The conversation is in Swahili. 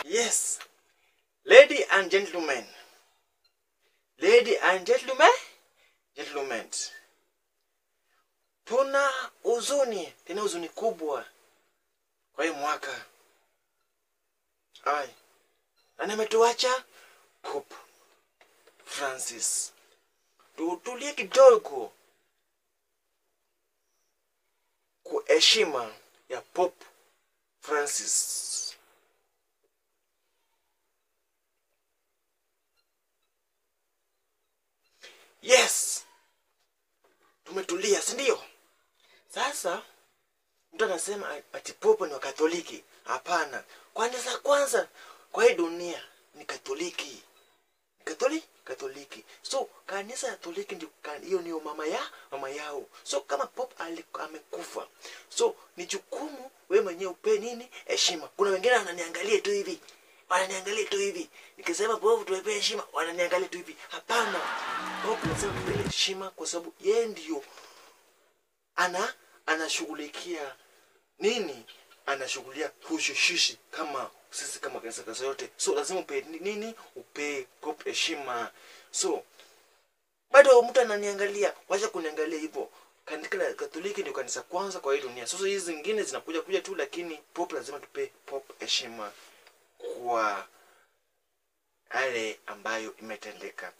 Yes, lady and gentlemen, gentlemen, tuna huzuni, tena huzuni kubwa kwa hii mwaka. Na ametuacha Pope Francis. Tutulie kidogo kwa heshima ya Pope Francis. Yes, tumetulia, si ndio? Sasa mtu anasema ati Pope ni wa Katoliki. Hapana. Kwanza kwa hii dunia ni Katoliki. Katoliki. So kanisa ya Katoliki ndio hiyo ni mama yao. So kama Pope amekufa, so ni jukumu wewe mwenyewe upe nini? Heshima. Kuna wengine wananiangalia tu hivi. Nikisema Pope tuwepe heshima, wananiangalia tu hivi. Hapana. Pope lazima tupe heshima kwa sababu yeye ndio anashughulikia nini? Anashughulia hushishishi kama sisi kama kanisa yote. So lazima upe nini? Upe Pope heshima. So bado mtu ananiangalia, wacha kuniangalia hivyo. Kanisa la Katoliki ndio kanisa kwanza kwa hii dunia. Sasa hizi zingine zinakuja tu, lakini Pope lazima tupe Pope heshima kwa yale ambayo imetendeka.